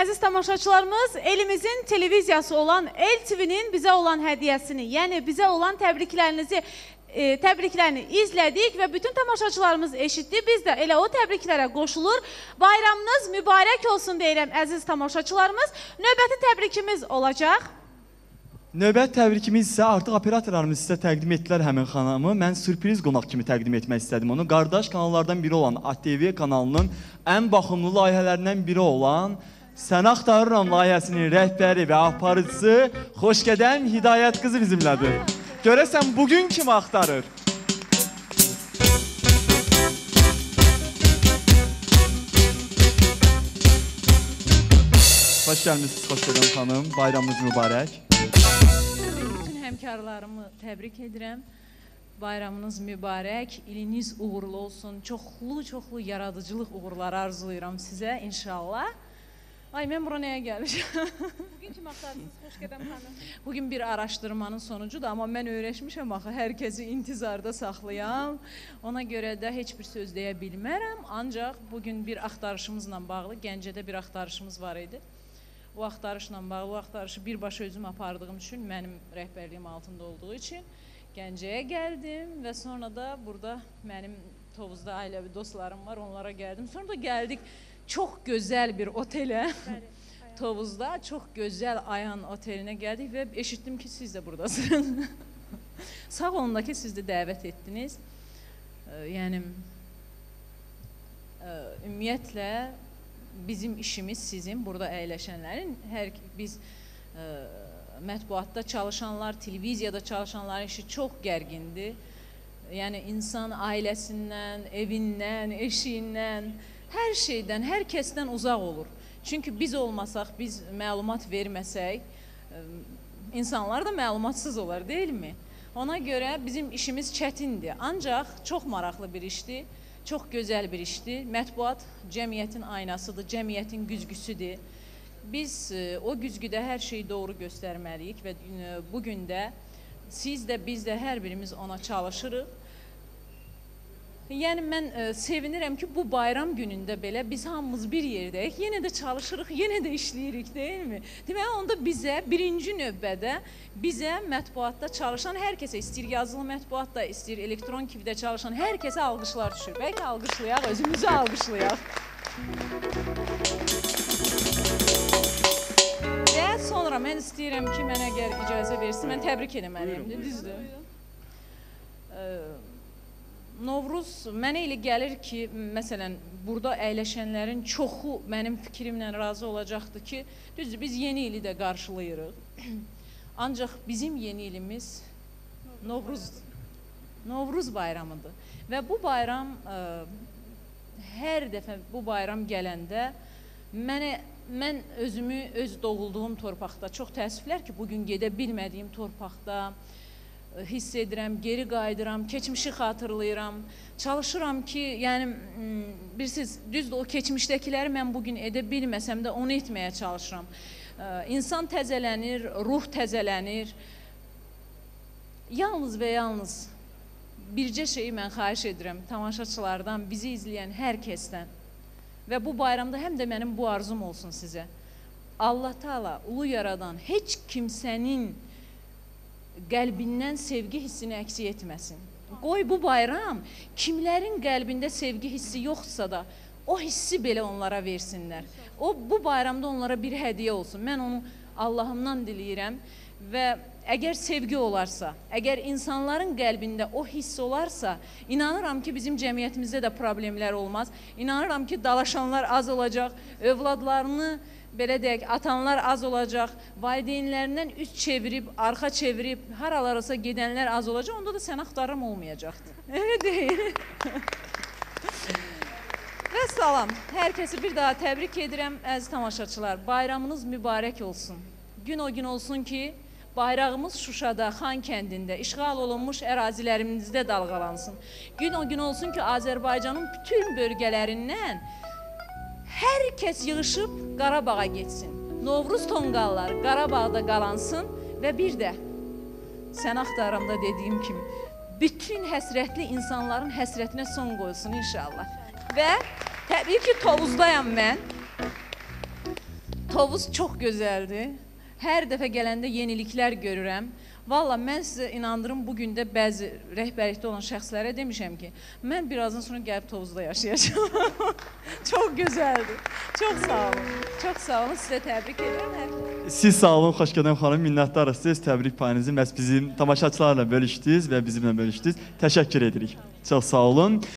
Əziz tamaşaçılarımız, elimizin televiziyası olan LTV-nin bizə olan hədiyəsini, yəni bizə olan təbriklərini izlədik və bütün tamaşaçılarımız eşitdi. Biz də elə o təbriklərə qoşulur. Bayramınız mübarək olsun deyirəm əziz tamaşaçılarımız. Növbəti təbrikimiz olacaq. Növbət təbrikimiz isə artıq operatorlarımız sizə təqdim etdilər həmin xanımı. Mən sürpriz qonaq kimi təqdim etmək istədim onu. Qardaş kanallardan biri olan ATV kanalının ən baxımlı layihələrindən biri olan Sən Axtarıram layihəsinin rəhbəri və aparıcısı Xoşgədəm Hidayət qızı bizimlədir. Görəsən bugün kimi axtarır? Xoş gəlmişsiniz Xoşgədəm xanım. Bayramınız mübarək. Bütün həmkarlarımı təbrik edirəm. Bayramınız mübarək, iliniz uğurlu olsun. Çoxlu yaradıcılıq uğurları arzulayıram sizə inşallah. Ay, mən bura nəyə gəlmişəm? Bugün kim axtarırsınız Xoşgədəm xanım? Bugün bir araşdırmanın sonucudur, amma mən öyrəşmişəm axı, hər kəsi intizarda saxlayam. Ona görə də heç bir söz deyə bilmərəm. Ancaq bugün bir axtarışımızla bağlı, Gəncədə bir axtarışımız var idi. O axtarışla bağlı, o axtarışı birbaşa özüm apardığım üçün, mənim rəhbərliyim altında olduğu üçün Gəncəyə gəldim və sonra da burada mənim Tovuzda ailəvi dostlarım var, onlara gəldim. Sonra da gəldik çox gözəl bir otelə, Tovuzda çox gözəl Ayan otelinə gəldik və eşitdim ki, siz də buradasınız. Sağ olun da ki, siz də dəvət etdiniz. Yəni, ümumiyyətlə, bizim işimiz sizin, burada əyləşənlərin, biz mətbuatda çalışanlar, televiziyada çalışanların işi çox gərgindir. Yəni, insan ailəsindən, evindən, eşiyindən, hər şeydən, hər kəsdən uzaq olur. Çünki biz olmasaq, biz məlumat verməsək, insanlar da məlumatsız olar, deyilmi? Ona görə bizim işimiz çətindir. Ancaq çox maraqlı bir işdir, çox gözəl bir işdir. Mətbuat cəmiyyətin aynasıdır, cəmiyyətin güzgüsüdür. Biz o güzgüdə hər şeyi doğru göstərməliyik və bugün də siz də, biz də hər birimiz ona çalışırıq. Yəni, mən sevinirəm ki, bu bayram günündə belə biz hamımız bir yerdəyik, yenə də çalışırıq, yenə də işləyirik, deyilmi? Deməli, onda bizə, birinci növbədə bizə mətbuatda çalışan hər kəsə, istəyir yazılı mətbuatda, istəyir elektron kivdə çalışan hər kəsə alqışlar düşür. Bəlkə alqışlayaq, özümüzü alqışlayaq. Və sonra mən istəyirəm ki, mənə əgər icazə versin, mən təbrik eləməliyim, düzdür? Novruz, mənə elə gəlir ki, məsələn, burada əyləşənlərin çoxu mənim fikrimlə razı olacaqdır ki, düzdür, biz yeni ili də qarşılayırıq. Ancaq bizim yeni ilimiz Novruzdur. Novruz bayramıdır. Və bu bayram, hər dəfə bu bayram gələndə, mən özümü öz doğulduğum torpaqda, çox təəssüflər ki, bugün gedə bilmədiyim torpaqda, hiss edirəm, geri qayıdıram, keçmişi xatırlayıram, çalışıram ki, yəni, bilirsiniz, düzdür, o keçmişdəkiləri mən bugün edə bilməsəm də onu etməyə çalışıram. İnsan təzələnir, ruh təzələnir. Yalnız və yalnız bircə şeyi mən xahiş edirəm tamaşaçılardan, bizi izləyən hər kəsdən və bu bayramda həm də mənim bu arzum olsun sizə. Allah Taala, ulu yaradan heç kimsənin qəlbindən sevgi hissini əksik etməsin. Qoy bu bayram kimlərin qəlbində sevgi hissi yoxsa da o hissi belə onlara versinlər. Bu bayramda onlara bir hədiyyə olsun. Mən onu Allahımdan diləyirəm və əgər sevgi olarsa, əgər insanların qəlbində o hiss olarsa, inanıram ki, bizim cəmiyyətimizdə də problemlər olmaz. İnanıram ki, dalaşanlar az olacaq, övladlarını belə deyək, atanlar az olacaq, valideynlərindən üst çevirib, arxa çevirib, haralarasa gedənlər az olacaq, onda da Sən Axtarıram olmayacaqdır. Elə deyil. Və salam, hər kəsi bir daha təbrik edirəm, əziz tamaşaçılar. Bayramınız mübarək olsun. Gün o gün olsun ki, bayrağımız Şuşada, Xan kəndində, işğal olunmuş ərazilərimizdə dalğalansın. Gün o gün olsun ki, Azərbaycanın bütün bölgələrindən hər kəs yığışıb Qarabağa getsin. Novruz tonqalları Qarabağda qalansın və bir də Sən Axtarıramda dediyim kimi bütün həsrətli insanların həsrətinə son qoyulsun inşallah. Və təbii ki, Tovuzdayam mən. Tovuz çox gözəldir. Hər dəfə gələndə yeniliklər görürəm. Valla mən sizə inandırım, bugün də bəzi rəhbərlikdə olan şəxslərə demişəm ki, mən birazdan sonra gəlib Tovuzda yaşayacağam. Çox gözəldir. Çox sağ olun. Çox sağ olun. Sizə təbrik edirəm. Siz sağ olun, Xoşgədəm xanım, minnətdarıq siz. Təbrik payınızı məhz bizim tamaşaçılarla bölüşdünüz və bizimlə bölüşdünüz. Təşəkkür edirik. Çox sağ olun.